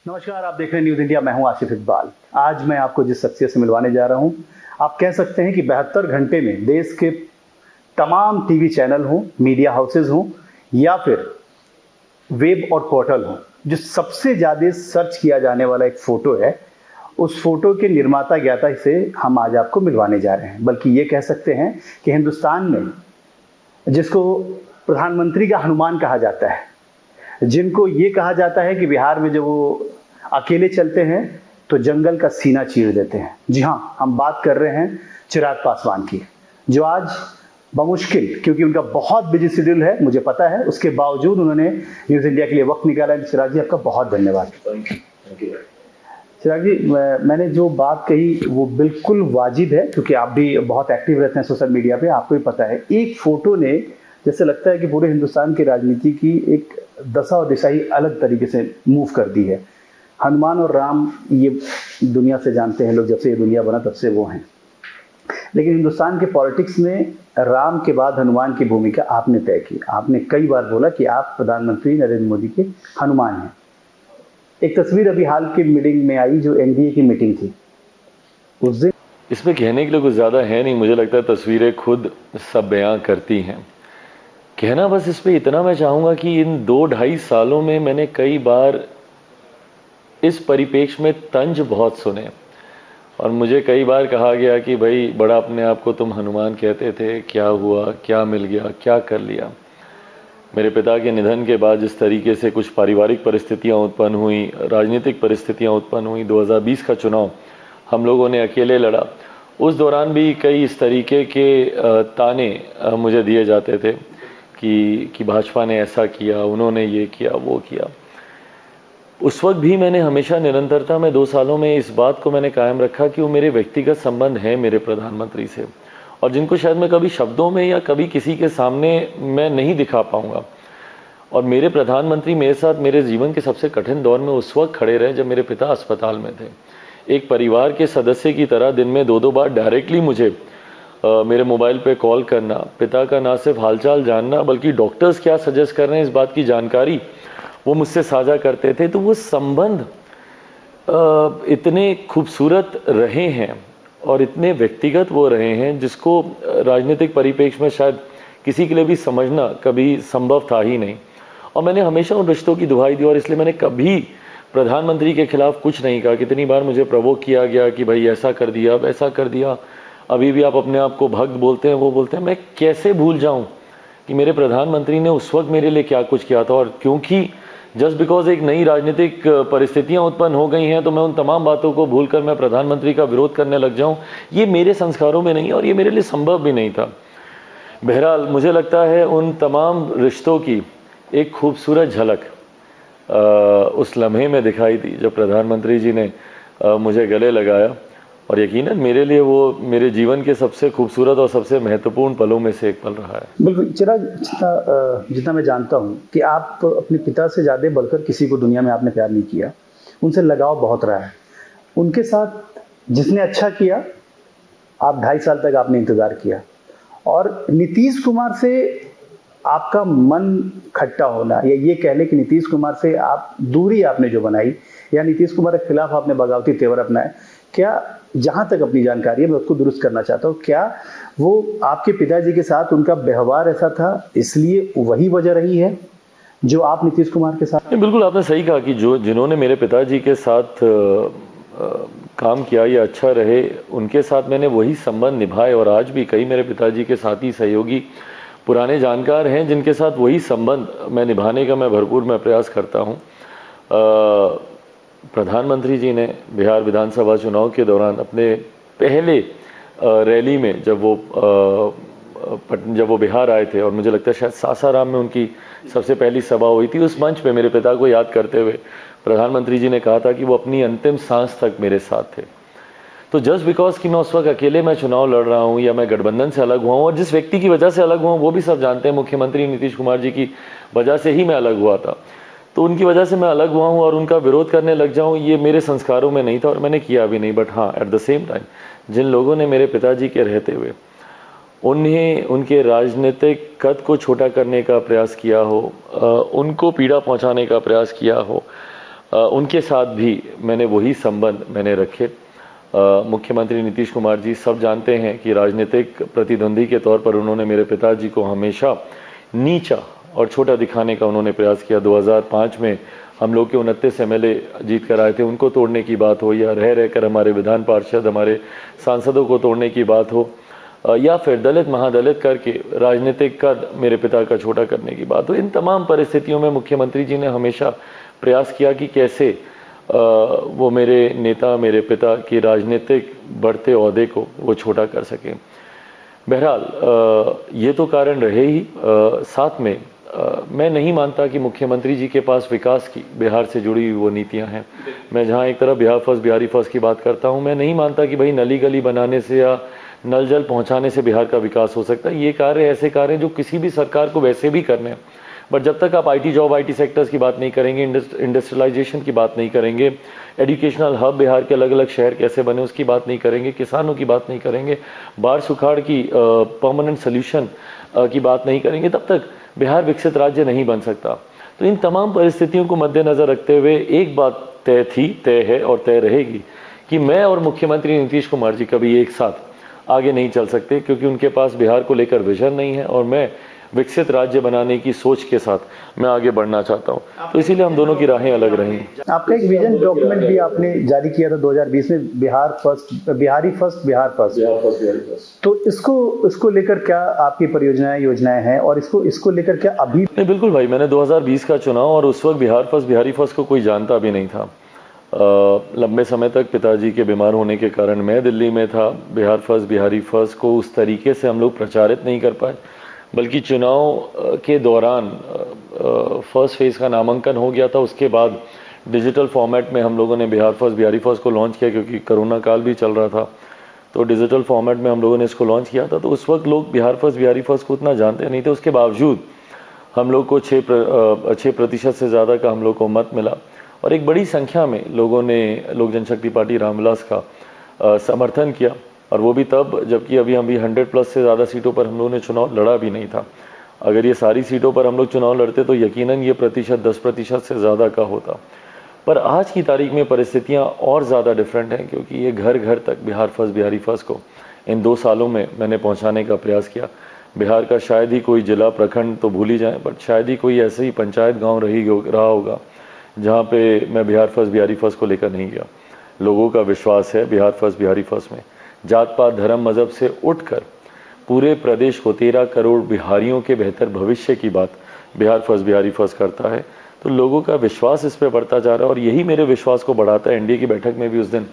नमस्कार, आप देख रहे हैं न्यूज इंडिया। मैं हूं आसिफ इकबाल। आज मैं आपको जिस शख्सियत से मिलवाने जा रहा हूं, आप कह सकते हैं कि 72 घंटे में देश के तमाम टीवी चैनल हों, मीडिया हाउसेज हों या फिर वेब और पोर्टल हों, जो सबसे ज़्यादा सर्च किया जाने वाला एक फ़ोटो है, उस फोटो के निर्माता ज्ञाता से हम आज आपको मिलवाने जा रहे हैं। बल्कि ये कह सकते हैं कि हिंदुस्तान में जिसको प्रधानमंत्री का हनुमान कहा जाता है, जिनको ये कहा जाता है कि बिहार में जब वो अकेले चलते हैं तो जंगल का सीना चीर देते हैं। जी हाँ, हम बात कर रहे हैं चिराग पासवान की, जो आज बमुश्किल, क्योंकि उनका बहुत बिजी शेड्यूल है, मुझे पता है, उसके बावजूद उन्होंने न्यूज़ इंडिया के लिए वक्त निकाला है। चिराग जी, आपका बहुत धन्यवाद। चिराग जी, मैंने जो बात कही वो बिल्कुल वाजिब है, क्योंकि आप भी बहुत एक्टिव रहते हैं सोशल मीडिया पे, आपको भी पता है। एक फोटो ने जैसे लगता है कि पूरे हिंदुस्तान की राजनीति की एक दशा और दिशा ही अलग तरीके से मूव कर दी है। हनुमान और राम ये दुनिया से जानते हैं लोग, जब से ये दुनिया बना तब से वो हैं। लेकिन हिंदुस्तान के पॉलिटिक्स में राम के बाद हनुमान की भूमिका आपने तय की। आपने कई बार बोला कि आप प्रधानमंत्री नरेंद्र मोदी के हनुमान हैं। एक तस्वीर अभी हाल की मीटिंग में आई, जो एनडीए की मीटिंग थी, उस दिन इसमें कहने के लिए कुछ ज़्यादा है नहीं। मुझे लगता है तस्वीरें खुद सब बयां करती हैं। कहना बस इस पे इतना मैं चाहूँगा कि इन 2-2.5 सालों में मैंने कई बार इस परिप्रेक्ष्य में तंज बहुत सुने, और मुझे कई बार कहा गया कि भाई बड़ा अपने आप को तुम हनुमान कहते थे, क्या हुआ, क्या मिल गया, क्या कर लिया। मेरे पिता के निधन के बाद जिस तरीके से कुछ पारिवारिक परिस्थितियां उत्पन्न हुई, राजनीतिक परिस्थितियां उत्पन्न हुई, 2020 का चुनाव हम लोगों ने अकेले लड़ा, उस दौरान भी कई इस तरीके के ताने मुझे दिए जाते थे कि भाजपा ने ऐसा किया, उन्होंने ये किया, वो किया। उस वक्त भी मैंने हमेशा निरंतरता में 2 सालों में इस बात को मैंने कायम रखा कि वो मेरे व्यक्तिगत संबंध हैं मेरे प्रधानमंत्री से, और जिनको शायद मैं कभी शब्दों में या कभी किसी के सामने मैं नहीं दिखा पाऊंगा। और मेरे प्रधानमंत्री मेरे साथ मेरे जीवन के सबसे कठिन दौर में उस वक्त खड़े रहे जब मेरे पिता अस्पताल में थे। एक परिवार के सदस्य की तरह दिन में 2-2 बार डायरेक्टली मुझे मेरे मोबाइल पे कॉल करना, पिता का ना सिर्फ हालचाल जानना बल्कि डॉक्टर्स क्या सजेस्ट कर रहे हैं इस बात की जानकारी वो मुझसे साझा करते थे। तो वो संबंध इतने खूबसूरत रहे हैं और इतने व्यक्तिगत वो रहे हैं, जिसको राजनीतिक परिप्रेक्ष्य में शायद किसी के लिए भी समझना कभी संभव था ही नहीं। और मैंने हमेशा उन रिश्तों की दुहाई दी, और इसलिए मैंने कभी प्रधानमंत्री के खिलाफ कुछ नहीं कहा। कितनी बार मुझे प्रवोक किया गया कि भाई ऐसा कर दिया, वैसा कर दिया, अभी भी आप अपने आप को भक्त बोलते हैं, वो बोलते हैं। मैं कैसे भूल जाऊं कि मेरे प्रधानमंत्री ने उस वक्त मेरे लिए क्या कुछ किया था। और क्योंकि जस्ट बिकॉज एक नई राजनीतिक परिस्थितियां उत्पन्न हो गई हैं तो मैं उन तमाम बातों को भूलकर मैं प्रधानमंत्री का विरोध करने लग जाऊं, ये मेरे संस्कारों में नहीं, और ये मेरे लिए संभव भी नहीं था। बहरहाल मुझे लगता है उन तमाम रिश्तों की एक खूबसूरत झलक उस लम्हे में दिखाई दी जब प्रधानमंत्री जी ने मुझे गले लगाया, और यकीनन मेरे लिए वो मेरे जीवन के सबसे खूबसूरत और सबसे महत्वपूर्ण पलों में से एक पल रहा है। बिल्कुल चिराग, जितना मैं जानता हूँ कि आप अपने पिता से ज़्यादा बढ़कर किसी को दुनिया में आपने प्यार नहीं किया, उनसे लगाव बहुत रहा है। उनके साथ जिसने अच्छा किया, आप 2.5 साल तक आपने इंतज़ार किया, और नीतीश कुमार से आपका मन खट्टा होना, या ये कह लें कि नीतीश कुमार से आप दूरी आपने जो बनाई, या नीतीश कुमार के खिलाफ आपने बगावती तेवर अपनाए, क्या, जहाँ तक अपनी जानकारी है मैं उसको दुरुस्त करना चाहता हूँ, क्या वो आपके पिताजी के साथ उनका व्यवहार ऐसा था, इसलिए वही वजह रही है जो आप नीतीश कुमार के साथ? बिल्कुल आपने सही कहा कि जिन्होंने मेरे पिताजी के साथ काम किया या अच्छा रहे, उनके साथ मैंने वही संबंध निभाए। और आज भी कई मेरे पिताजी के साथी, सहयोगी, पुराने जानकार हैं जिनके साथ वही संबंध मैं निभाने का मैं भरपूर प्रयास करता हूँ। प्रधानमंत्री जी ने बिहार विधानसभा चुनाव के दौरान अपने पहले रैली में जब वो बिहार आए थे, और मुझे लगता है शायद सासाराम में उनकी सबसे पहली सभा हुई थी, उस मंच पे मेरे पिता को याद करते हुए प्रधानमंत्री जी ने कहा था कि वो अपनी अंतिम सांस तक मेरे साथ थे। तो जस्ट बिकॉज कि मैं उस वक्त अकेले मैं चुनाव लड़ रहा हूँ या मैं गठबंधन से अलग हुआ हूँ, और जिस व्यक्ति की वजह से अलग हुआ हूँ वो भी सब जानते हैं, मुख्यमंत्री नीतीश कुमार जी की वजह से ही मैं अलग हुआ था, तो उनकी वजह से मैं अलग हुआ हूँ और उनका विरोध करने लग जाऊँ, ये मेरे संस्कारों में नहीं था और मैंने किया भी नहीं। बट हाँ, एट द सेम टाइम जिन लोगों ने मेरे पिताजी के रहते हुए उन्हें उनके राजनीतिक कद को छोटा करने का प्रयास किया हो, उनको पीड़ा पहुंचाने का प्रयास किया हो, उनके साथ भी मैंने वही संबंध मैंने रखे। मुख्यमंत्री नीतीश कुमार जी सब जानते हैं कि राजनीतिक प्रतिद्वंदी के तौर पर उन्होंने मेरे पिताजी को हमेशा नीचा और छोटा दिखाने का उन्होंने प्रयास किया। 2005 में हम लोग के 29 MLA जीत कर आए थे, उनको तोड़ने की बात हो, या रह रहकर हमारे विधान पार्षद हमारे सांसदों को तोड़ने की बात हो, या फिर दलित महादलित करके राजनीतिक कद मेरे पिता का छोटा करने की बात हो, इन तमाम परिस्थितियों में मुख्यमंत्री जी ने हमेशा प्रयास किया कि कैसे वो मेरे नेता मेरे पिता की राजनीतिक बढ़ते ओहदे को वो छोटा कर सकें। बहरहाल ये तो कारण रहे ही। साथ में मैं नहीं मानता कि मुख्यमंत्री जी के पास विकास की बिहार से जुड़ी हुई वो नीतियां हैं। मैं जहां एक तरफ बिहार फर्स्ट बिहारी फर्स्ट की बात करता हूं, मैं नहीं मानता कि भाई नली गली बनाने से या नल जल पहुंचाने से बिहार का विकास हो सकता है। ये कार्य ऐसे कार्य हैं जो किसी भी सरकार को वैसे भी करने हैं, बट जब तक आप आईटी जॉब आईटी सेक्टर्स की बात नहीं करेंगे, इंडस्ट्रियलाइजेशन की बात नहीं करेंगे, एजुकेशनल हब बिहार के अलग अलग शहर कैसे बने उसकी बात नहीं करेंगे, किसानों की बात नहीं करेंगे, बाढ़ सुखाड़ की परमानेंट सोल्यूशन की बात नहीं करेंगे, तब तक बिहार विकसित राज्य नहीं बन सकता। तो इन तमाम परिस्थितियों को मद्देनजर रखते हुए एक बात तय थी, तय है और तय रहेगी कि मैं और मुख्यमंत्री नीतीश कुमार जी कभी एक साथ आगे नहीं चल सकते, क्योंकि उनके पास बिहार को लेकर विजन नहीं है और मैं विकसित राज्य बनाने की सोच के साथ मैं आगे बढ़ना चाहता हूं। तो इसीलिए हम दोनों की राहें अलग रही। आपका एक विजन डॉक्यूमेंट भी आपने जारी किया था 2020 में, Bihar first Bihari first Bihar first. तो इसको लेकर क्या आपकी परियोजनाएं योजनाएं हैं और इसको लेकर क्या अभी? नहीं, बिल्कुल भाई, मैंने 2020 का चुनाव और उस वक्त बिहार फर्स्ट बिहारी फर्स्ट को कोई जानता भी नहीं था। लंबे समय तक पिताजी के बीमार होने के कारण मैं दिल्ली में था। बिहार फर्स्ट बिहारी फर्स्ट को उस तरीके से हम लोग प्रचारित नहीं कर पाए, बल्कि चुनाव के दौरान फर्स्ट फेज़ का नामांकन हो गया था। उसके बाद डिजिटल फॉर्मेट में हम लोगों ने बिहार फर्स्ट बिहारी फर्स्ट को लॉन्च किया, क्योंकि कोरोना काल भी चल रहा था, तो डिजिटल फॉर्मेट में हम लोगों ने इसको लॉन्च किया था। तो उस वक्त लोग बिहार फर्स्ट बिहारी फर्स्ट को उतना जानते नहीं थे। उसके बावजूद हम लोग को 6% से ज़्यादा का हम लोग को मत मिला और एक बड़ी संख्या में लोगों ने लोक जनशक्ति पार्टी रामविलास का समर्थन किया, और वो भी तब जबकि अभी 100+ से ज़्यादा सीटों पर हम लोगों ने चुनाव लड़ा भी नहीं था। अगर ये सारी सीटों पर हम लोग चुनाव लड़ते तो यकीनन ये प्रतिशत 10% से ज़्यादा का होता। पर आज की तारीख में परिस्थितियाँ और ज़्यादा डिफरेंट हैं, क्योंकि ये घर घर तक बिहार फर्स्ट बिहारी फर्स्ट को इन 2 सालों में मैंने पहुँचाने का प्रयास किया। बिहार का शायद ही कोई जिला प्रखंड तो भूल ही जाएँ, बट शायद ही कोई ऐसे ही पंचायत गाँव रहा होगा जहाँ पे मैं बिहार फर्स्ट बिहारी फर्स्ट को लेकर नहीं गया। लोगों का विश्वास है बिहार फर्स्ट बिहारी फर्स्ट में। जात पात धर्म मज़हब से उठकर पूरे प्रदेश को 13 करोड़ बिहारियों के बेहतर भविष्य की बात बिहार फर्स्ट बिहारी फर्स्ट करता है। तो लोगों का विश्वास इस पर बढ़ता जा रहा है और यही मेरे विश्वास को बढ़ाता है। एनडीए की बैठक में भी उस दिन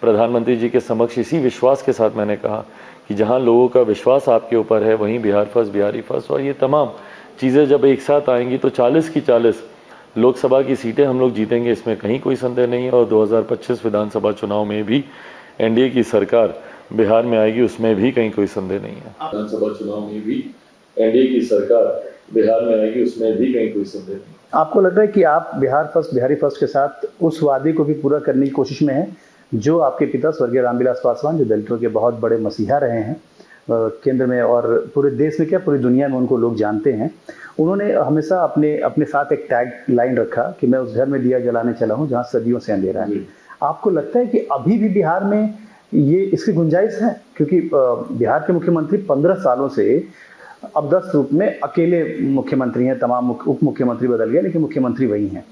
प्रधानमंत्री जी के समक्ष इसी विश्वास के साथ मैंने कहा कि जहां लोगों का विश्वास आपके ऊपर है वहीं बिहार फर्स्ट बिहारी फर्स्ट, और ये तमाम चीज़ें जब एक साथ आएंगी तो 40 की 40 लोकसभा की सीटें हम लोग जीतेंगे, इसमें कहीं कोई संदेह नहीं है। और 2025 विधानसभा चुनाव में भी एनडीए की सरकार बिहार में आएगी, उसमें भी कहीं कोई संदेह नहीं है। विधानसभा चुनाव में भी एनडीए की सरकार बिहार में आएगी, उसमें भी कहीं कोई संदेह नहीं। आपको लग रहा है कि आप बिहार फर्स्ट बिहारी फर्स्ट के साथ उस वादे को भी पूरा करने की कोशिश में हैं जो आपके पिता स्वर्गीय रामविलास पासवान, जो दलितों के बहुत बड़े मसीहा रहे हैं केंद्र में और पूरे देश में क्या पूरी दुनिया में उनको लोग जानते हैं, उन्होंने हमेशा अपने साथ एक टैग लाइन रखा कि मैं उस घर में दिया जलाने चला हूँ जहाँ सदियों से अंधेरा है। आपको लगता है कि अभी भी बिहार में ये इसकी गुंजाइश है? क्योंकि बिहार के मुख्यमंत्री 15 सालों से अब 10 रूप में अकेले मुख्यमंत्री हैं, तमाम उप मुख्यमंत्री बदल गए लेकिन मुख्यमंत्री वही हैं।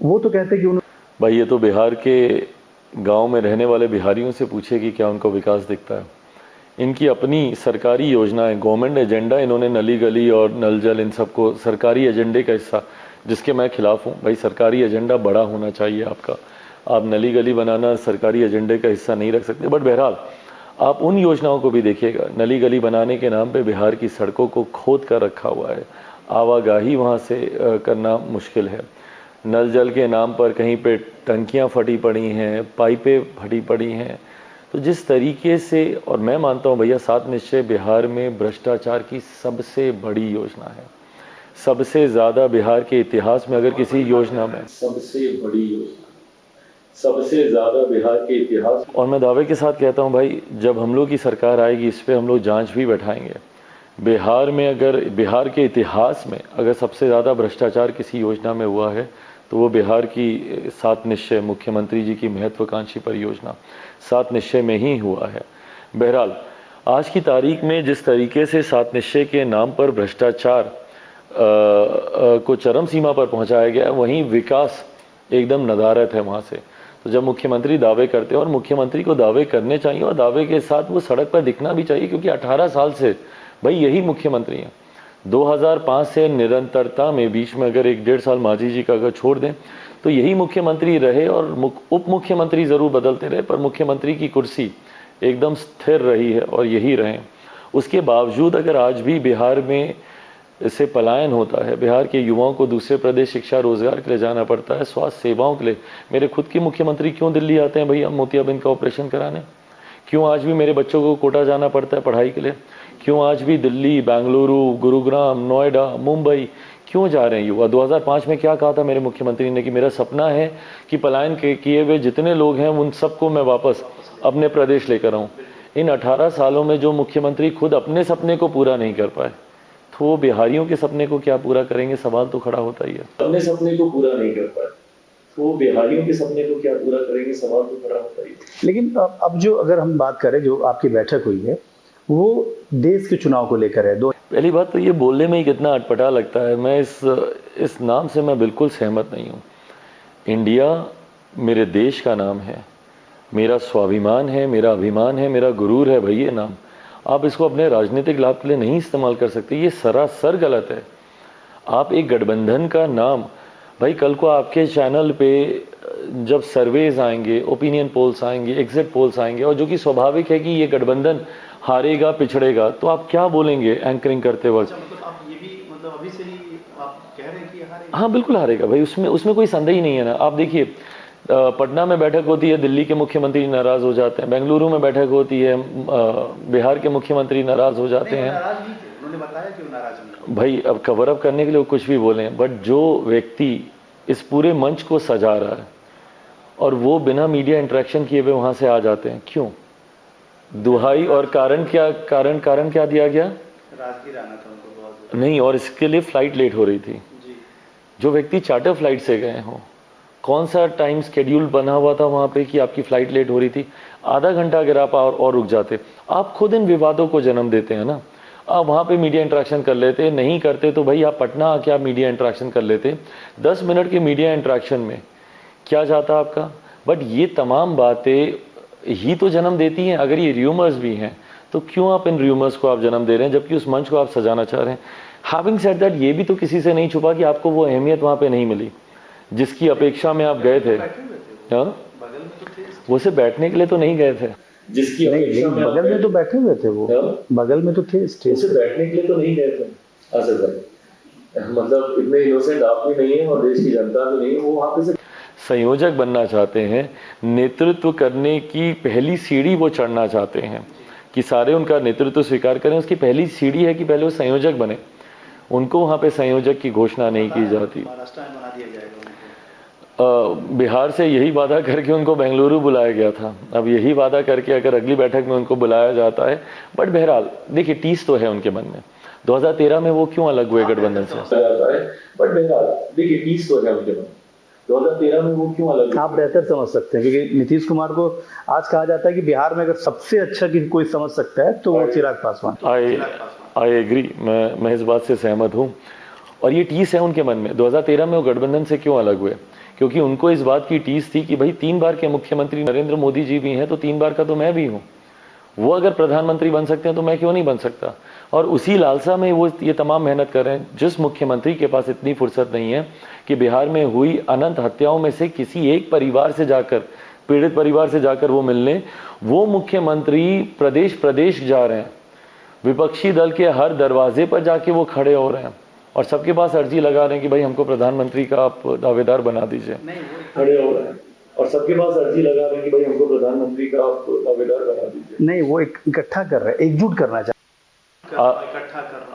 वो तो कहते हैं कि भाई ये तो बिहार के गांव में रहने वाले बिहारियों से पूछे कि क्या उनको विकास दिखता है। इनकी अपनी सरकारी योजनाएं, गवर्नमेंट एजेंडा, इन्होंने नली गली और नल जल इन सबको सरकारी एजेंडे का हिस्सा, जिसके मैं खिलाफ हूँ। भाई सरकारी एजेंडा बड़ा होना चाहिए आपका, आप नली गली बनाना सरकारी एजेंडे का हिस्सा नहीं रख सकते। बट बहरहाल आप उन योजनाओं को भी देखिएगा, नली गली बनाने के नाम पे बिहार की सड़कों को खोद कर रखा हुआ है, आवाजाही वहाँ से करना मुश्किल है। नल जल के नाम पर कहीं पे टंकियाँ फटी पड़ी हैं, पाइपें फटी पड़ी हैं। तो जिस तरीके से, और मैं मानता हूँ भैया 7 निश्चय बिहार में भ्रष्टाचार की सबसे बड़ी योजना है, सबसे ज़्यादा बिहार के इतिहास में अगर किसी योजना में सबसे बड़ी योजना, सबसे ज़्यादा बिहार के इतिहास। और मैं दावे के साथ कहता हूं भाई, जब हम लोग की सरकार आएगी इस पे हम लोग जांच भी बैठाएंगे। बिहार में अगर बिहार के इतिहास में अगर सबसे ज़्यादा भ्रष्टाचार किसी योजना में हुआ है तो वो बिहार की 7 निश्चय मुख्यमंत्री जी की महत्वाकांक्षी परियोजना 7 निश्चय में ही हुआ है। बहरहाल आज की तारीख में जिस तरीके से 7 निश्चय के नाम पर भ्रष्टाचार को चरम सीमा पर पहुंचाया गया है, वहीं विकास एकदम नदारत है वहाँ से। तो जब मुख्यमंत्री दावे करते हैं, और मुख्यमंत्री को दावे करने चाहिए और दावे के साथ वो सड़क पर दिखना भी चाहिए, क्योंकि 18 साल से भाई यही मुख्यमंत्री हैं। 2005 से निरंतरता में बीच में अगर 1-1.5 साल मांझी जी का अगर छोड़ दें तो यही मुख्यमंत्री रहे, और उप मुख्यमंत्री ज़रूर बदलते रहे पर मुख्यमंत्री की कुर्सी एकदम स्थिर रही है और यही रहे। उसके बावजूद अगर आज भी बिहार में इससे पलायन होता है, बिहार के युवाओं को दूसरे प्रदेश शिक्षा रोजगार के लिए जाना पड़ता है, स्वास्थ्य सेवाओं के लिए, मेरे खुद के मुख्यमंत्री क्यों दिल्ली आते हैं भैया मोतियाबिंद का ऑपरेशन कराने? क्यों आज भी मेरे बच्चों को कोटा जाना पड़ता है पढ़ाई के लिए? क्यों आज भी दिल्ली, बेंगलुरु, गुरुग्राम, नोएडा, मुंबई क्यों जा रहे हैं युवा? 2005 में क्या कहा था मेरे मुख्यमंत्री ने कि मेरा सपना है कि पलायन किए हुए जितने लोग हैं उन सबको मैं वापस अपने प्रदेश लेकर आऊँ। इन 18 सालों में जो मुख्यमंत्री खुद अपने सपने को पूरा नहीं कर पाए, तो वो बिहारियों के सपने को क्या पूरा करेंगे? सवाल तो खड़ा होता ही है। अपने सपने को पूरा नहीं कर पाए तो वो बिहारियों के सपने को क्या पूरा करेंगे? सवाल तो खड़ा होता ही है। लेकिन अब जो अगर हम बात करें, जो आपकी बैठक हुई है वो देश के चुनाव को लेकर है। पहली बात तो ये बोलने में ही कितना अटपटा लगता है। मैं इस नाम से मैं बिल्कुल सहमत नहीं हूँ। इंडिया मेरे देश का नाम है, मेरा स्वाभिमान है, मेरा अभिमान है, मेरा गुरूर है भाई ये नाम। आप इसको अपने राजनीतिक लाभ के लिए नहीं इस्तेमाल कर सकते, ये सरासर गलत है। आप एक गठबंधन का नाम, भाई कल को आपके चैनल पे जब सर्वेज आएंगे, ओपिनियन पोल्स आएंगे, एग्जिट पोल्स आएंगे, और जो कि स्वाभाविक है कि ये गठबंधन हारेगा, पिछड़ेगा, तो आप क्या बोलेंगे एंकरिंग करते वक्त? मतलब आप ये भी मतलब अभी से ही आप कह रहे हैं कि हारेगा? हाँ बिल्कुल हारेगा भाई, उसमें कोई संदेह ही नहीं है ना। आप देखिए पटना में बैठक होती है, दिल्ली के मुख्यमंत्री नाराज हो जाते हैं, बेंगलुरु में बैठक होती है, बिहार के मुख्यमंत्री नाराज हो जाते हैं। उन्होंने बताया कि वो नाराज हैं। भाई अब कवर अप करने के लिए वो कुछ भी बोले, बट जो व्यक्ति इस पूरे मंच को सजा रहा है और वो बिना मीडिया इंटरेक्शन किए हुए वहां से आ जाते हैं, क्यों? दुहाई और कारण क्या दिया गया? राजगीर आना था उनको बहुत नहीं, और इसके लिए फ्लाइट लेट हो रही थी जी। जो व्यक्ति चार्टर फ्लाइट से गए हों, कौन सा टाइम स्केड्यूल बना हुआ था वहां पे कि आपकी फ्लाइट लेट हो रही थी? आधा घंटा अगर आप और रुक जाते। आप खुद इन विवादों को जन्म देते हैं ना। आप वहां पे मीडिया इंटरेक्शन कर लेते, नहीं करते तो भाई आप पटना आके आप मीडिया इंटरेक्शन कर लेते। 10 मिनट के मीडिया इंटरेक्शन में क्या जाता आपका? बट ये तमाम बातें ही तो जन्म देती हैं। अगर ये र्यूमर्स भी हैं तो क्यों आप इन र्यूमर्स को आप जन्म दे रहे हैं, जबकि उस मंच को आप सजाना चाह रहे हैं? हैविंग सेड दैट, ये भी तो किसी से नहीं छुपा कि आपको वो अहमियत वहां पे नहीं मिली जिसकी अपेक्षा में आप गए थे। हाँ, वो सिर्फ बैठने के लिए तो नहीं गए थे, जिसकी बगल में तो बैठे हुए थे वो, बगल में तो थे, स्टेज पे बैठने के लिए तो नहीं गए थे। असद भाई मतलब इतने इनोसेंट आप भी नहीं है और देश की जनता भी नहीं है। वो वहां पे संयोजक बनना चाहते हैं, नेतृत्व करने की पहली सीढ़ी वो चढ़ना चाहते हैं कि सारे उनका नेतृत्व स्वीकार करें। उसकी पहली सीढ़ी है कि पहले वो संयोजक बने। उनको वहां पे संयोजक की घोषणा नहीं की जाती। बिहार से यही वादा करके उनको बेंगलुरु बुलाया गया था। अब यही वादा करके अगर अगली बैठक में उनको बुलाया जाता है, बट बहरहाल देखिए टीस तो है उनके मन में। 2013 में वो क्यों अलग हुए गठबंधन से? बट बहरहाल देखिए टीस तो है उनके मन में। 2013 में वो क्यों अलग? आप बेहतर समझ सकते हैं, क्योंकि नीतीश कुमार को आज कहा जाता है कि बिहार में अगर सबसे अच्छा कोई समझ सकता है तो वो चिराग पासवान। आई एग्री, मैं इस बात से सहमत हूँ। और ये टीस है उनके मन में। 2013 में वो गठबंधन से क्यों अलग हुए? क्योंकि उनको इस बात की टीस थी कि भाई 3 बार के मुख्यमंत्री नरेंद्र मोदी जी भी हैं, तो 3 बार का तो मैं भी हूँ। वो अगर प्रधानमंत्री बन सकते हैं तो मैं क्यों नहीं बन सकता? और उसी लालसा में वो ये तमाम मेहनत कर रहे हैं। जिस मुख्यमंत्री के पास इतनी फुर्सत नहीं है कि बिहार में हुई अनंत हत्याओं में से किसी एक परिवार से जाकर, पीड़ित परिवार से जाकर वो मिलने, वो मुख्यमंत्री प्रदेश प्रदेश जा रहे हैं, विपक्षी दल के हर दरवाजे पर जाके वो खड़े हो रहे हैं और सबके पास अर्जी लगा रहे हैं कि भाई हमको प्रधानमंत्री का आप दावेदार बना दीजिए। खड़े हो रहे हैं और सबके पास अर्जी लगा रहे हैं कि भाई हमको प्रधानमंत्री का आप दावेदार बना दीजिए। नहीं, वो इकट्ठा कर रहे हैं, एकजुट करना चाहते।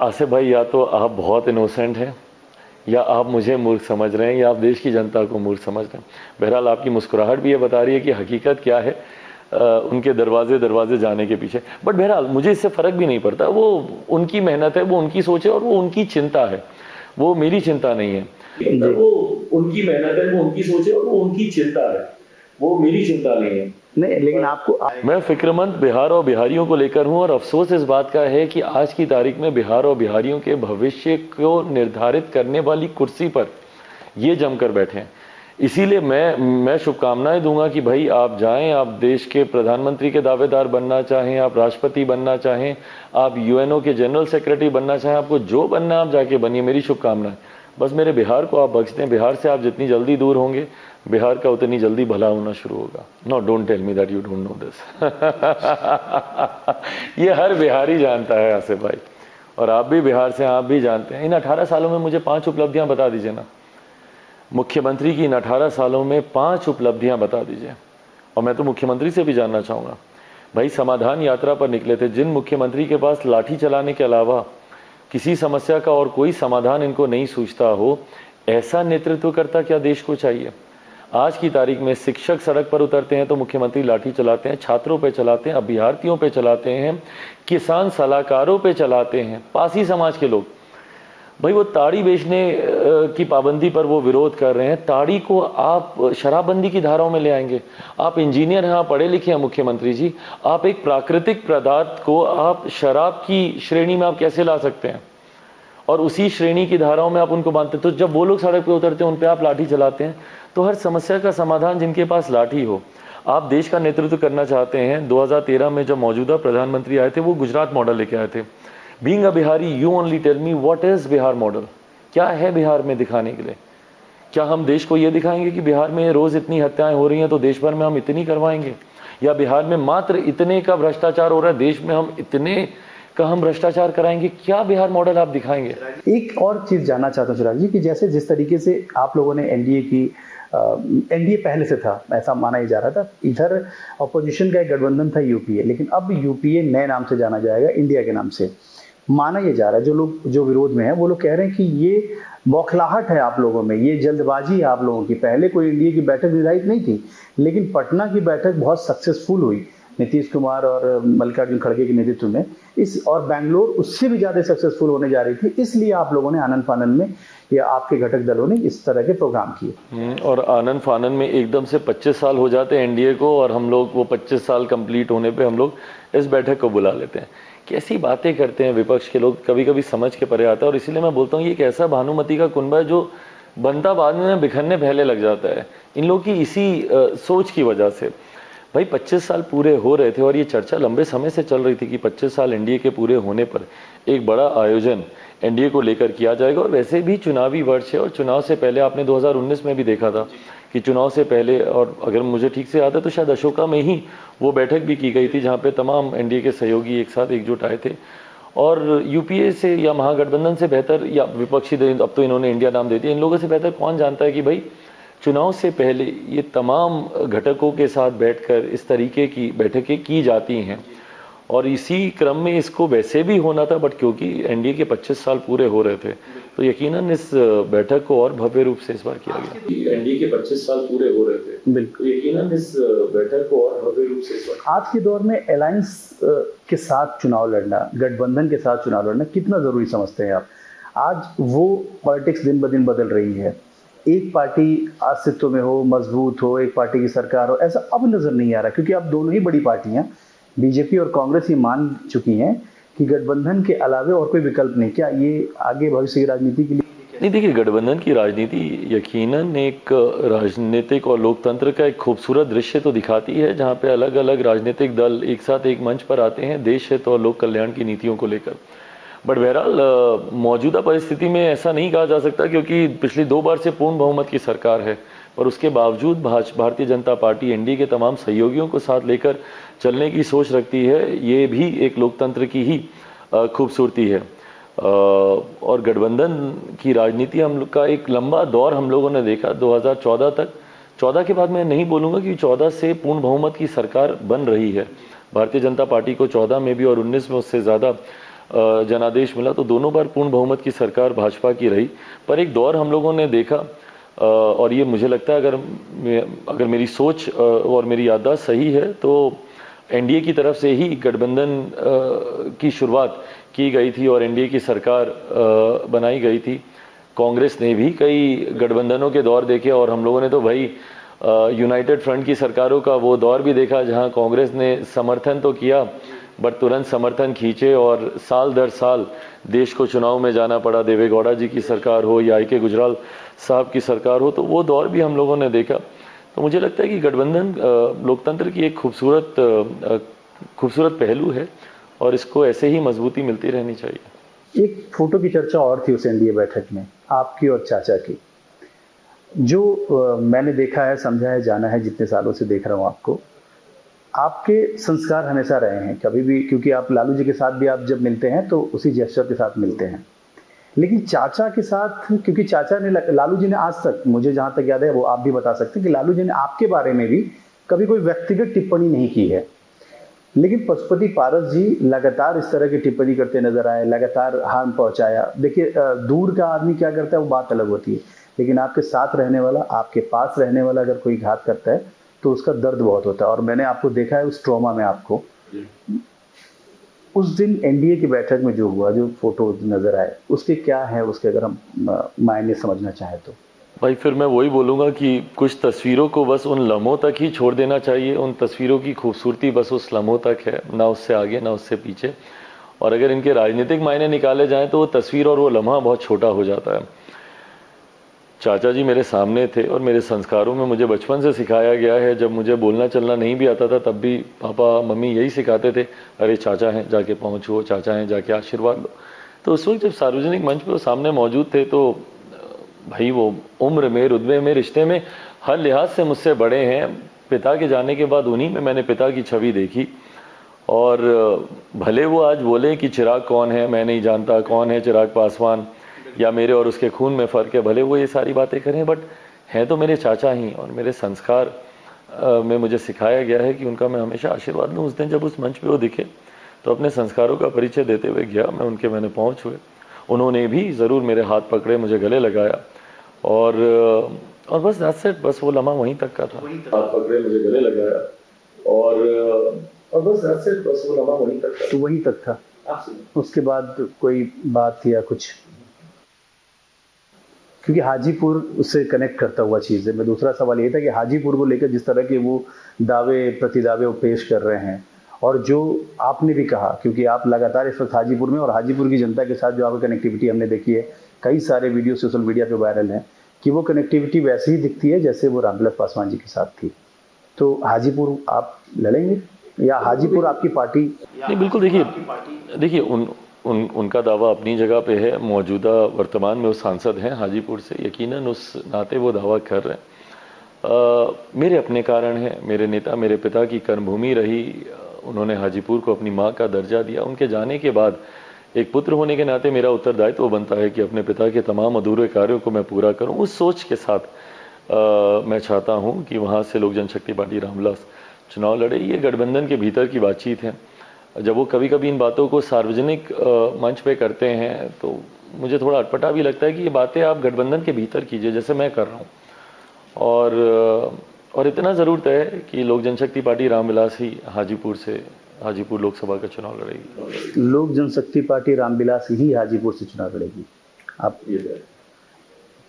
आसिफ भाई, या तो आप बहुत इनोसेंट हैं या आप मुझे मूर्ख समझ रहे हैं या आप देश की जनता को मूर्ख समझ रहे हैं। बहरहाल आपकी मुस्कुराहट भी ये बता रही है कि हकीकत क्या है उनके दरवाजे जाने के पीछे। बट बहरहाल मुझे इससे फर्क भी नहीं पड़ता। वो उनकी मेहनत है, वो उनकी सोच है और वो उनकी चिंता है, वो मेरी चिंता नहीं है। वो उनकी मेहनत है, वो उनकी सोच है और वो उनकी चिंता है, वो मेरी चिंता नहीं है। नहीं, लेकिन आपको मैं फिक्रमंद बिहार और बिहारियों को लेकर हूं और अफसोस इस बात का है कि आज की तारीख में बिहार और बिहारियों के भविष्य को निर्धारित करने वाली कुर्सी पर ये जमकर बैठे हैं। इसीलिए मैं शुभकामनाएं दूंगा कि भाई आप जाएं, आप देश के प्रधानमंत्री के दावेदार बनना चाहें, आप राष्ट्रपति बनना चाहें, आप यूएनओ के जनरल सेक्रेटरी बनना चाहें, आपको जो बनना आप जाके बनिए, मेरी शुभकामनाएं। बस मेरे बिहार को आप बख्श दें। बिहार से आप जितनी जल्दी दूर होंगे, बिहार का उतनी जल्दी भला होना शुरू होगा। No, don't tell me that you don't know this. ये हर बिहारी जानता है आसिफ भाई, और आप भी बिहार से, आप भी जानते हैं। इन 18 सालों में मुझे 5 उपलब्धियां बता दीजिए ना, मुख्यमंत्री की इन 18 सालों में 5 उपलब्धियां बता दीजिए। और मैं तो मुख्यमंत्री से भी जानना चाहूंगा, भाई समाधान यात्रा पर निकले थे, जिन मुख्यमंत्री के पास लाठी चलाने के अलावा किसी समस्या का और कोई समाधान इनको नहीं सूझता हो, ऐसा नेतृत्व करता क्या देश को चाहिए। आज की तारीख में शिक्षक सड़क पर उतरते हैं तो मुख्यमंत्री लाठी चलाते हैं, छात्रों पे चलाते हैं, अभ्यर्थियों पे चलाते हैं, किसान सलाहकारों पे चलाते हैं, पासी समाज के लोग। भाई वो ताड़ी बेचने की पाबंदी पर वो विरोध कर रहे हैं, ताड़ी को आप शराबबंदी की धाराओं में ले आएंगे। आप इंजीनियर हैं, आप पढ़े लिखे हैं मुख्यमंत्री जी, आप एक प्राकृतिक पदार्थ को आप शराब की श्रेणी में आप कैसे ला सकते हैं, और उसी श्रेणी की धाराओं में आप उनको बांधते हैं। तो जब वो लोग सड़क पे उतरते हैं, उन पे आप लाठी चलाते हैं। तो हर समस्या का समाधान जिनके पास लाठी हो। आप देश का नेतृत्व करना चाहते हैं। 2013 में जब मौजूदा प्रधानमंत्री आए थे, वो गुजरात मॉडल लेके आए थे। Being a Bihari, you only tell me what is Bihar model, क्या है बिहार में दिखाने के लिए। क्या हम देश को ये दिखाएंगे कि बिहार में रोज इतनी हत्याएं हो रही हैं तो देश भर में हम इतनी करवाएंगे, या बिहार में मात्र इतने का भ्रष्टाचार हो रहा है, देश में हम इतने का हम भ्रष्टाचार कराएंगे। क्या बिहार मॉडल आप दिखाएंगे। एक और चीज जानना चाहता हूँ चिराग जी, कि जैसे जिस तरीके से आप लोगों ने एनडीए की, एनडीए पहले से था ऐसा माना ही जा रहा था, इधर अपोजिशन का एक गठबंधन था यूपीए, लेकिन अब यूपीए नए नाम से जाना जाएगा, इंडिया के नाम से माना ये जा रहा है। जो लोग जो विरोध में है वो लोग कह रहे हैं कि ये बौखलाहट है आप लोगों में, ये जल्दबाजी है आप लोगों की। पहले कोई इंडिया की बैठक निर्धारित नहीं थी, लेकिन पटना की बैठक बहुत सक्सेसफुल हुई नीतीश कुमार और मल्लिकार्जुन खड़गे के नेतृत्व में, और बैंगलोर उससे भी ज्यादा सक्सेसफुल होने जा रही थी। इसलिए आप लोगों ने आनंद फानन में, या आपके घटक दलों ने इस तरह के प्रोग्राम किए। और आनंद फानन में एकदम से 25 साल हो जाते हैं एनडीए को, और हम लोग वो 25 साल कंप्लीट होने पे हम लोग इस बैठक को बुला लेते हैं। कैसी बातें करते हैं विपक्ष के लोग, कभी कभी समझ के परे आता है। और इसीलिए मैं बोलता हूँ ये एक ऐसा भानुमति का कुनबा है जो बनता बाद में बिखरने पहले लग जाता है, इन लोग की इसी सोच की वजह से। भाई 25 साल पूरे हो रहे थे और ये चर्चा लंबे समय से चल रही थी कि 25 साल एनडीए के पूरे होने पर एक बड़ा आयोजन एनडीए को लेकर किया जाएगा। और वैसे भी चुनावी वर्ष है, और चुनाव से पहले आपने 2019 में भी देखा था कि चुनाव से पहले, और अगर मुझे ठीक से याद है तो शायद अशोका में ही वो बैठक भी की गई थी जहाँ पे तमाम एनडीए के सहयोगी एक साथ एकजुट आए थे। और यूपीए से या महागठबंधन से बेहतर, या विपक्षी, अब तो इन्होंने इंडिया नाम दे दिया, इन लोगों से बेहतर कौन जानता है कि भाई चुनाव से पहले ये तमाम घटकों के साथ बैठकर इस तरीके की बैठकें की जाती हैं। और इसी क्रम में इसको वैसे भी होना था, बट क्योंकि एनडीए के 25 साल पूरे हो रहे थे तो यकीनन इस बैठक को और भव्य रूप से इस बार किया गया। एनडीए के 25 साल पूरे हो रहे थे, बिल्कुल, यकीनन इस बैठक को और भव्य रूप से इस बार। आज के दौर में अलायंस के साथ चुनाव लड़ना, गठबंधन के साथ चुनाव लड़ना कितना जरूरी समझते हैं आप। आज वो पॉलिटिक्स दिन ब दिन बदल रही है, एक पार्टी अस्तित्व में हो, मजबूत हो, एक पार्टी की सरकार हो, ऐसा अब नजर नहीं आ रहा, क्योंकि अब दोनों ही बड़ी पार्टियां बीजेपी और कांग्रेस ये मान चुकी हैं कि गठबंधन के अलावे और कोई विकल्प नहीं। क्या ये आगे भविष्य की राजनीति के लिए नहीं? देखिए, गठबंधन की राजनीति यकीनन एक राजनीतिक और लोकतंत्र का एक खूबसूरत दृश्य तो दिखाती है, जहाँ पे अलग अलग राजनीतिक दल एक साथ एक मंच पर आते हैं देश हित और लोक कल्याण की नीतियों को लेकर। बट बहरहाल मौजूदा परिस्थिति में ऐसा नहीं कहा जा सकता, क्योंकि पिछली 2 बार से पूर्ण बहुमत की सरकार है, और उसके बावजूद भारतीय जनता पार्टी एनडीए के तमाम सहयोगियों को साथ लेकर चलने की सोच रखती है। ये भी एक लोकतंत्र की ही खूबसूरती है। और गठबंधन की राजनीति हम लोग का एक लंबा दौर हम लोगों ने देखा 2014 तक। 14 के बाद मैं नहीं बोलूँगा कि 14 से पूर्ण बहुमत की सरकार बन रही है। भारतीय जनता पार्टी को 14 में भी और 19 में उससे ज़्यादा जनादेश मिला, तो दोनों बार पूर्ण बहुमत की सरकार भाजपा की रही। पर एक दौर हम लोगों ने देखा, और ये मुझे लगता है अगर मेरी सोच और मेरी याददाश्त सही है तो एनडीए की तरफ से ही गठबंधन की शुरुआत की गई थी और एनडीए की सरकार बनाई गई थी। कांग्रेस ने भी कई गठबंधनों के दौर देखे और हम लोगों ने तो भाई यूनाइटेड फ्रंट की सरकारों का वो दौर भी देखा जहां कांग्रेस ने समर्थन तो किया बट तुरंत समर्थन खींचे और साल दर साल देश को चुनाव में जाना पड़ा। देवे गौड़ा जी की सरकार हो या आई के गुजराल साहब की सरकार हो, तो वो दौर भी हम लोगों ने देखा। तो मुझे लगता है कि गठबंधन लोकतंत्र की एक खूबसूरत पहलू है और इसको ऐसे ही मजबूती मिलती रहनी चाहिए। एक फोटो की चर्चा और थी उस एनडीए बैठक में, आपकी और चाचा की, जो मैंने देखा है, समझा है, जाना है, जितने सालों से देख रहा हूँ आपको, आपके संस्कार हमेशा रहे हैं कभी भी, क्योंकि आप लालू जी के साथ भी आप जब मिलते हैं तो उसी जेस्चर के साथ मिलते हैं। लेकिन चाचा के साथ, क्योंकि चाचा ने, लालू जी ने आज तक, मुझे जहां तक याद है, वो आप भी बता सकते हैं कि लालू जी ने आपके बारे में भी कभी कोई व्यक्तिगत टिप्पणी नहीं की है। लेकिन पशुपति पारस जी लगातार इस तरह की टिप्पणी करते नजर आए, लगातार हार्म पहुंचाया। देखिए, दूर का आदमी क्या करता है वो बात अलग होती है, लेकिन आपके साथ रहने वाला, आपके पास रहने वाला अगर कोई घात करता है तो उसका दर्द बहुत होता है। और मैंने आपको देखा है उस ट्रॉमा में आपको। उस दिन एनडीए की बैठक में जो हुआ, जो फोटो नजर आए, उसके क्या है, उसके अगर हम मायने समझना चाहें तो। भाई फिर मैं वही बोलूँगा कि कुछ तस्वीरों को बस उन लम्हों तक ही छोड़ देना चाहिए। उन तस्वीरों की खूबसूरती बस उस लम्हों तक है, ना उससे आगे ना उससे पीछे। और अगर इनके राजनीतिक मायने निकाले जाएं तो वो तस्वीर और वो लम्हा बहुत छोटा हो जाता है। चाचा जी मेरे सामने थे और मेरे संस्कारों में मुझे बचपन से सिखाया गया है, जब मुझे बोलना चलना नहीं भी आता था तब भी पापा मम्मी यही सिखाते थे, अरे चाचा हैं जाके पहुँचो, चाचा हैं जाके आशीर्वाद लो। तो उस वक्त जब सार्वजनिक मंच पर वो सामने मौजूद थे तो भाई वो उम्र में, रुतबे में, रिश्ते में हर लिहाज से मुझसे बड़े हैं। पिता के जाने के बाद उन्हीं में मैंने पिता की छवि देखी। और भले वो आज बोले कि चिराग कौन है, मैं नहीं जानता कौन है चिराग पासवान, या मेरे और उसके खून में फ़र्क है, भले वो ये सारी बातें करें, बट हैं तो मेरे चाचा ही। और मेरे संस्कार में मुझे सिखाया गया है कि उनका मैं हमेशा आशीर्वाद लूँ। उस दिन जब उस मंच पे वो दिखे तो अपने संस्कारों का परिचय देते हुए गया मैं, उनके मैंने पहुँच हुए। उन्होंने भी ज़रूर मेरे हाथ पकड़े, मुझे गले लगाया और बस दैट्स इट। बस वो लम्हा वहीं तक का था। हाथ पकड़े, मुझे गले लगाया और बस दैट्स इट। बस वो लम्हा वहीं तक था। तो वहीं तक था। उसके बाद कोई बात या कुछ, क्योंकि हाजीपुर उससे कनेक्ट करता हुआ चीज़ है। मैं दूसरा सवाल ये था कि हाजीपुर को लेकर जिस तरह के वो दावे प्रतिदावे वो पेश कर रहे हैं, और जो आपने भी कहा, क्योंकि आप लगातार इस वक्त हाजीपुर में, और हाजीपुर की जनता के साथ जो आपकी कनेक्टिविटी हमने देखी है, कई सारे वीडियो सोशल मीडिया पे वायरल हैं, कि वो कनेक्टिविटी वैसे ही दिखती है जैसे वो रामविलास पासवान जी के साथ थी। तो हाजीपुर आप लड़ेंगे या हाजीपुर आपकी पार्टी? नहीं, बिल्कुल। देखिए उनका दावा अपनी जगह पे है। मौजूदा वर्तमान में वो सांसद हैं हाजीपुर से, यकीनन उस नाते वो दावा कर रहे हैं। मेरे अपने कारण हैं। मेरे नेता मेरे पिता की कर्मभूमि रही, उन्होंने हाजीपुर को अपनी माँ का दर्जा दिया। उनके जाने के बाद एक पुत्र होने के नाते मेरा उत्तरदायित्व तो बनता है कि अपने पिता के तमाम अधूरे कार्यों को मैं पूरा करूं। उस सोच के साथ मैं चाहता हूं कि वहां से लोक जनशक्ति पार्टी रामविलास चुनाव लड़े। ये गठबंधन के भीतर की बातचीत है। जब वो कभी कभी इन बातों को सार्वजनिक मंच पे करते हैं तो मुझे थोड़ा अटपटा भी लगता है कि ये बातें आप गठबंधन के भीतर कीजिए जैसे मैं कर रहा हूँ। और इतना ज़रूर तय है कि लोक जनशक्ति पार्टी रामविलास ही हाजीपुर लोकसभा का चुनाव लड़ेगी। लोक जनशक्ति पार्टी रामविलास ही हाजीपुर से चुनाव लड़ेगी। आप ये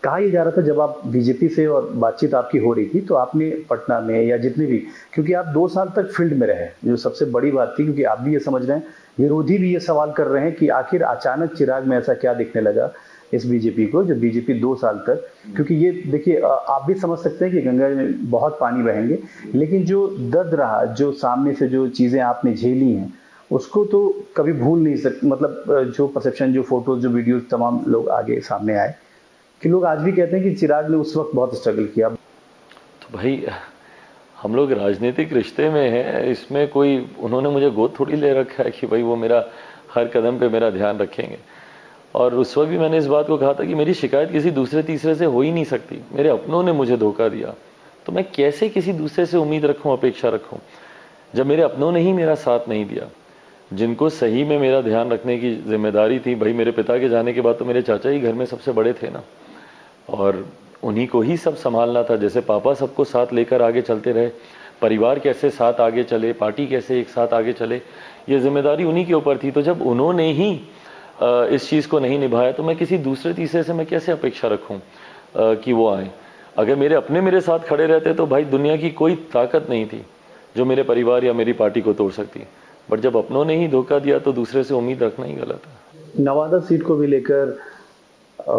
कहा यह जा रहा था जब आप बीजेपी से और बातचीत आपकी हो रही थी, तो आपने पटना में या जितने भी, क्योंकि आप 2 साल तक फील्ड में रहे, जो सबसे बड़ी बात थी, क्योंकि आप भी ये समझ रहे हैं, विरोधी भी ये सवाल कर रहे हैं कि आखिर अचानक चिराग में ऐसा क्या दिखने लगा इस बीजेपी को, जब बीजेपी 2 साल तक, क्योंकि ये देखिए आप भी समझ सकते हैं कि गंगा में बहुत पानी बहेंगे, लेकिन जो दर्द रहा, जो सामने से जो चीज़ें आपने झेली हैं, उसको तो कभी भूल नहीं सकते। मतलब जो परसेप्शन, जो फोटोज, जो वीडियोज तमाम लोग आगे सामने आए, कि लोग आज भी कहते हैं कि चिराग ने उस वक्त बहुत स्ट्रगल किया। तो भाई हम लोग राजनीतिक रिश्ते में हैं, इसमें कोई उन्होंने मुझे गोद थोड़ी ले रखा है कि भाई वो मेरा हर कदम पे मेरा ध्यान रखेंगे। और उस वक्त भी मैंने इस बात को कहा था कि मेरी शिकायत किसी दूसरे तीसरे से हो ही नहीं सकती। मेरे अपनों ने मुझे धोखा दिया तो मैं कैसे किसी दूसरे से उम्मीद रखूँ, अपेक्षा रखूँ, जब मेरे अपनों ने ही मेरा साथ नहीं दिया। जिनको सही में मेरा ध्यान रखने की जिम्मेदारी थी, भाई मेरे पिता के जाने के बाद तो मेरे चाचा ही घर में सबसे बड़े थे ना, और उन्हीं को ही सब संभालना था। जैसे पापा सबको साथ लेकर आगे चलते रहे, परिवार कैसे साथ आगे चले, पार्टी कैसे एक साथ आगे चले, ये जिम्मेदारी उन्हीं के ऊपर थी। तो जब उन्होंने ही इस चीज़ को नहीं निभाया, तो मैं किसी दूसरे तीसरे से मैं कैसे अपेक्षा रखूं कि वो आए। अगर मेरे अपने मेरे साथ खड़े रहते तो भाई दुनिया की कोई ताकत नहीं थी जो मेरे परिवार या मेरी पार्टी को तोड़ सकती। बट जब अपनों ने ही धोखा दिया तो दूसरे से उम्मीद रखना ही गलत है। नवादा सीट को भी लेकर,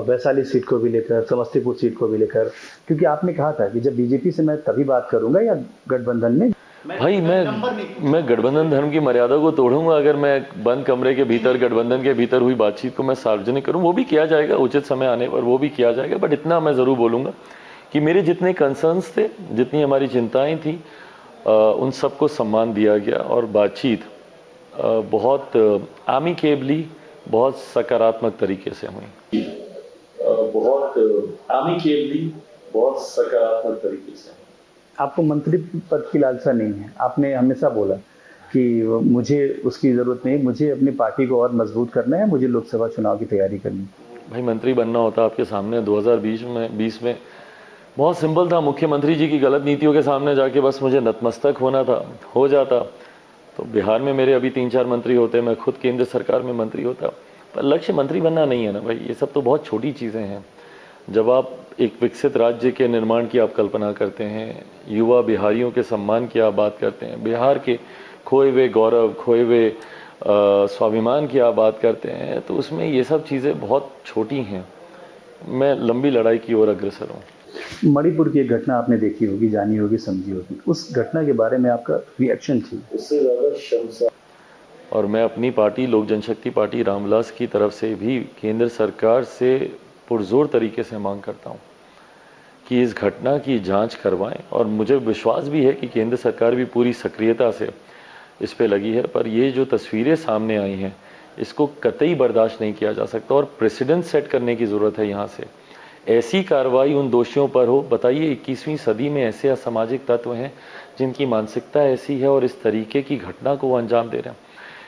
वैशाली सीट को भी लेकर, समस्तीपुर सीट को भी लेकर, क्योंकि आपने कहा था कि जब बीजेपी से मैं तभी बात करूंगा या गठबंधन में। भाई मैं गठबंधन धर्म की मर्यादा को तोड़ूंगा अगर मैं बंद कमरे के भीतर गठबंधन के भीतर हुई बातचीत को मैं सार्वजनिक करूं। वो भी किया जाएगा उचित समय आने पर, वो भी किया जाएगा। बट इतना मैं ज़रूर बोलूँगा कि मेरे जितने कंसर्न्स थे, जितनी हमारी चिंताएं थी, उन सबको सम्मान दिया गया और बातचीत बहुत एमिकेबली, बहुत सकारात्मक तरीके से हुई। बहुत एमिकेबली, बहुत सकारात्मक तरीके से। आपको मंत्री पद की लालसा नहीं है, आपने हमेशा बोला कि मुझे उसकी ज़रूरत नहीं, मुझे अपनी पार्टी को और मजबूत करना है, मुझे लोकसभा चुनाव की तैयारी करनी है। भाई मंत्री बनना होता आपके सामने 2020 में बहुत सिंपल था। मुख्यमंत्री जी की गलत नीतियों के सामने जाके बस मुझे नतमस्तक होना था, हो जाता। तो बिहार में मेरे अभी 3-4 मंत्री होते, मैं खुद केंद्र सरकार में मंत्री होता। पर लक्ष्य मंत्री बनना नहीं है ना भाई, ये सब तो बहुत छोटी चीज़ें हैं। जब आप एक विकसित राज्य के निर्माण की आप कल्पना करते हैं, युवा बिहारियों के सम्मान की आप बात करते हैं, बिहार के खोए हुए गौरव, खोए हुए स्वाभिमान की आप बात करते हैं, तो उसमें ये सब चीज़ें बहुत छोटी हैं। मैं लंबी लड़ाई की ओर अग्रसर हूँ। मणिपुर की एक घटना आपने देखी होगी, जानी होगी, समझी होगी, उस घटना के बारे में आपका रिएक्शन थी? उससे ज़्यादा शर्मसार। और मैं अपनी पार्टी लोक जनशक्ति पार्टी रामविलास की तरफ से भी केंद्र सरकार से पुरजोर तरीके से मांग करता हूं कि इस घटना की जांच करवाएं। और मुझे विश्वास भी है कि केंद्र सरकार भी पूरी सक्रियता से इस पे लगी है। पर ये जो तस्वीरें सामने आई हैं, इसको कतई बर्दाश्त नहीं किया जा सकता और प्रेसिडेंट सेट करने की ज़रूरत है। यहाँ से ऐसी कार्रवाई उन दोषियों पर हो। बताइए 21वीं सदी में ऐसे असामाजिक तत्व हैं जिनकी मानसिकता ऐसी है और इस तरीके की घटना को वो अंजाम दे रहे हैं।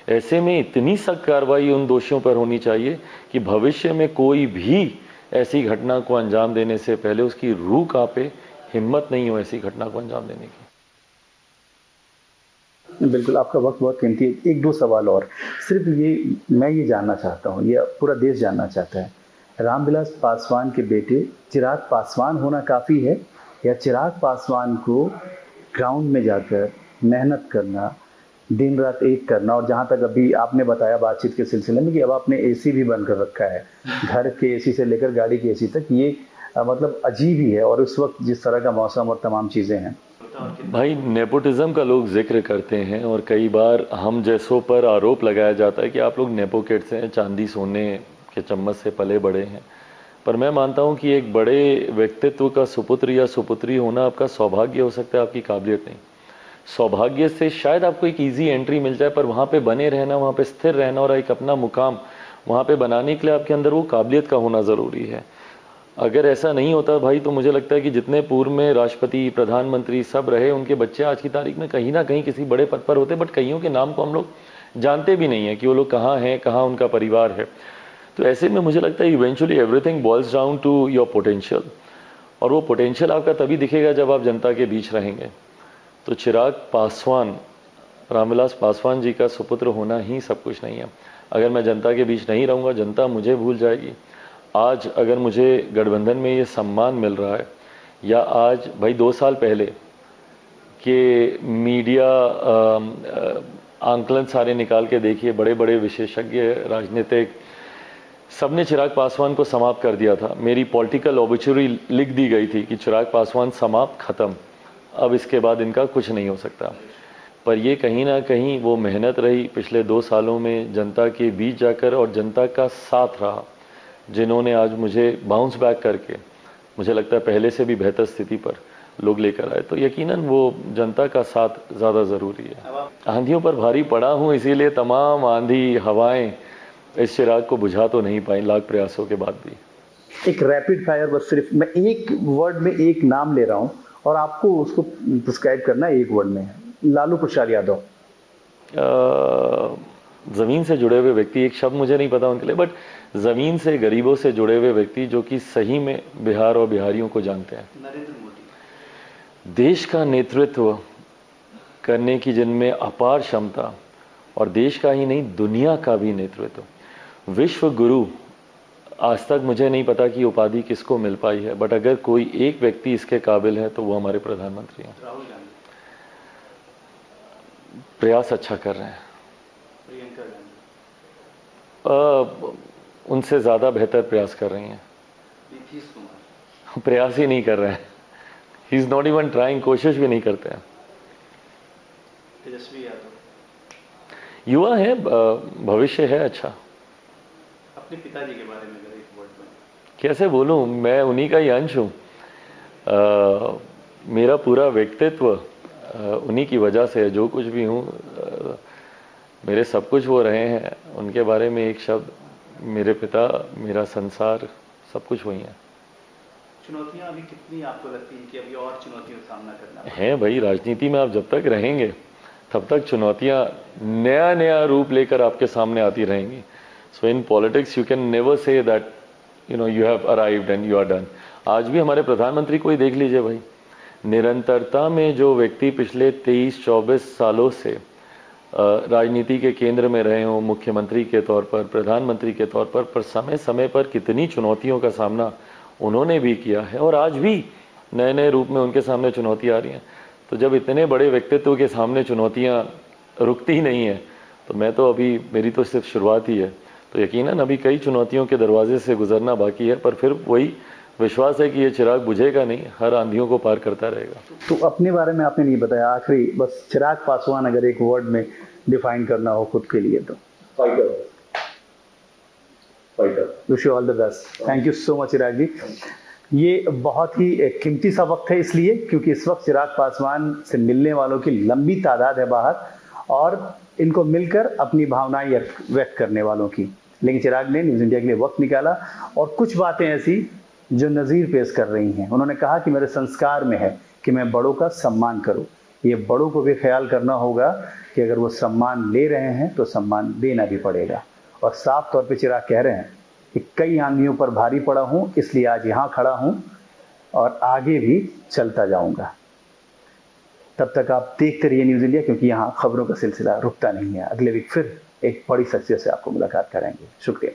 ऐसे में इतनी सख्त कार्रवाई उन दोषियों पर होनी चाहिए कि भविष्य में कोई भी ऐसी घटना को अंजाम देने से पहले उसकी रूह कांपे, हिम्मत नहीं हो ऐसी घटना को अंजाम देने की। बिल्कुल, आपका वक्त बहुत कीमती है। 1-2 सवाल और, सिर्फ ये मैं ये जानना चाहता हूँ, ये पूरा देश जानना चाहता है, रामविलास पासवान के बेटे चिराग पासवान होना काफ़ी है या चिराग पासवान को ग्राउंड में जाकर मेहनत करना, दिन रात एक करना, और जहाँ तक अभी आपने बताया बातचीत के सिलसिले में कि अब आपने एसी भी बंद कर रखा है, घर के एसी से लेकर गाड़ी के एसी तक, ये मतलब अजीब ही है। और उस वक्त जिस तरह का मौसम और तमाम चीज़ें हैं। भाई नेपोटिज्म का लोग जिक्र करते हैं और कई बार हम जैसों पर आरोप लगाया जाता है कि आप लोग नेपो किड्स हैं, चांदी सोने के चम्मच से पले बड़े हैं। पर मैं मानता हूं कि एक बड़े व्यक्तित्व का सुपुत्र या सुपुत्री होना आपका सौभाग्य हो सकता है, आपकी काबिलियत नहीं। सौभाग्य से शायद आपको एक इजी एंट्री मिल जाए, पर वहाँ पे बने रहना, वहाँ पे स्थिर रहना और एक अपना मुकाम वहाँ पे बनाने के लिए आपके अंदर वो काबिलियत का होना ज़रूरी है। अगर ऐसा नहीं होता भाई, तो मुझे लगता है कि जितने पूर्व में राष्ट्रपति, प्रधानमंत्री सब रहे, उनके बच्चे आज की तारीख में कहीं ना कहीं किसी बड़े पद पर होते। बट कईयों के नाम को हम लोग जानते भी नहीं है कि वो लोग कहाँ हैं, कहाँ उनका परिवार है। तो ऐसे में मुझे लगता है eventually everything boils down to your potential, और वो पोटेंशियल आपका तभी दिखेगा जब आप जनता के बीच रहेंगे। तो चिराग पासवान, रामविलास पासवान जी का सुपुत्र होना ही सब कुछ नहीं है। अगर मैं जनता के बीच नहीं रहूँगा, जनता मुझे भूल जाएगी। आज अगर मुझे गठबंधन में ये सम्मान मिल रहा है, या आज भाई 2 साल पहले के मीडिया आंकलन सारे निकाल के देखिए, बड़े बड़े विशेषज्ञ, राजनीतिक, सबने चिराग पासवान को समाप्त कर दिया था। मेरी पॉलिटिकल ऑबिचुरी लिख दी गई थी कि चिराग पासवान समाप्त, ख़त्म, अब इसके बाद इनका कुछ नहीं हो सकता। पर ये कहीं ना कहीं वो मेहनत रही पिछले 2 सालों में जनता के बीच जाकर, और जनता का साथ रहा, जिन्होंने आज मुझे बाउंस बैक करके मुझे लगता है पहले से भी बेहतर स्थिति पर लोग लेकर आए। तो यकीनन वो जनता का साथ ज़्यादा ज़रूरी है। आंधियों पर भारी पड़ा हूँ, इसीलिए तमाम आंधी हवाएं इस चिराग को बुझा तो नहीं पाई, लाख प्रयासों के बाद भी। एक रैपिड फायर, बस सिर्फ मैं एक वर्ड में एक नाम ले रहा हूँ और आपको उसको प्रिस्क्राइब करना है एक वर्ड में। लालू प्रसाद यादव। ज़मीन से जुड़े हुए व्यक्ति, एक शब्द मुझे नहीं पता उनके लिए, बट ज़मीन से, गरीबों से जुड़े हुए व्यक्ति जो कि सही में बिहार और बिहारियों को जानते हैं। नरेंद्र मोदी। देश का नेतृत्व करने की जिनमें अपार क्षमता, और देश का ही नहीं दुनिया का भी नेतृत्व, विश्व गुरु आज तक मुझे नहीं पता कि उपाधि किसको मिल पाई है, बट अगर कोई एक व्यक्ति इसके काबिल है तो वो हमारे प्रधानमंत्री हैं। राहुल गांधी, प्रयास अच्छा कर रहे हैं। प्रियंका गांधी, उनसे ज़्यादा बेहतर प्रयास कर रही हैं। नीतीश कुमार, प्रयास ही नहीं कर रहे हैं। He is not even trying, कोशिश भी नहीं करते हैं। तेजस्वी यादव, युवा है, भविष्य है अच्छा। अपने पिताजी के बारे में अगर एक वर्ड में। कैसे बोलूं, मैं उन्हीं का ही अंश हूँ। मेरा पूरा व्यक्तित्व उन्हीं की वजह से है। जो कुछ भी हूँ, मेरे सब कुछ वो रहे हैं। उनके बारे में एक शब्द, मेरे पिता, मेरा संसार, सब कुछ वही है। चुनौतियां अभी कितनी आपको लगती हैं कि अभी और चुनौतियों का सामना करना है भाई, राजनीति में आप जब तक रहेंगे तब तक चुनौतियां नया नया रूप लेकर आपके सामने आती रहेंगी। So in politics you can never say that you have arrived and you are done. आज भी हमारे प्रधानमंत्री को ही देख लीजिए भाई, निरंतरता में जो व्यक्ति पिछले 23-24 सालों से राजनीति के केंद्र में रहे हों, मुख्यमंत्री के तौर पर, प्रधानमंत्री के तौर पर समय समय पर कितनी चुनौतियों का सामना उन्होंने भी किया है, और आज भी नए नए रूप में उनके सामने चुनौती आ रही हैं। तो जब इतने बड़े व्यक्तित्व के सामने चुनौतियां रुकती ही नहीं है, तो मैं तो अभी, मेरी तो सिर्फ शुरुआत ही है। तो यकीनन अभी कई चुनौतियों के दरवाजे से गुजरना बाकी है, पर फिर वही विश्वास है कि ये चिराग बुझेगा नहीं, हर आंधियों को पार करता रहेगा। तो अपने बारे में आपने नहीं बताया, आखिरी बस, चिराग पासवान अगर एक वर्ड में डिफाइन करना हो खुद के लिए तो? Fighter. Wish you all the best. Thank you so much Chirag ji. ये बहुत ही कीमती सा वक्त है इसलिए क्योंकि इस वक्त चिराग पासवान से मिलने वालों की लंबी तादाद है बाहर, और इनको मिलकर अपनी भावनाएं व्यक्त करने वालों की। लेकिन चिराग ने न्यूज़ इंडिया के लिए वक्त निकाला, और कुछ बातें ऐसी जो नज़ीर पेश कर रही हैं। उन्होंने कहा कि मेरे संस्कार में है कि मैं बड़ों का सम्मान करूं। ये बड़ों को भी ख्याल करना होगा कि अगर वो सम्मान ले रहे हैं तो सम्मान देना भी पड़ेगा। और साफ तौर पे चिराग कह रहे हैं कि कई आंधियों पर भारी पड़ा हूं, इसलिए आज यहाँ खड़ा हूं और आगे भी चलता जाऊंगा। तब तक आप देखते रहिए न्यूज़ इंडिया, क्योंकि यहाँ खबरों का सिलसिला रुकता नहीं है। अगले वीक फिर एक बड़ी शख्सियत से आपको मुलाकात कराएंगे। शुक्रिया।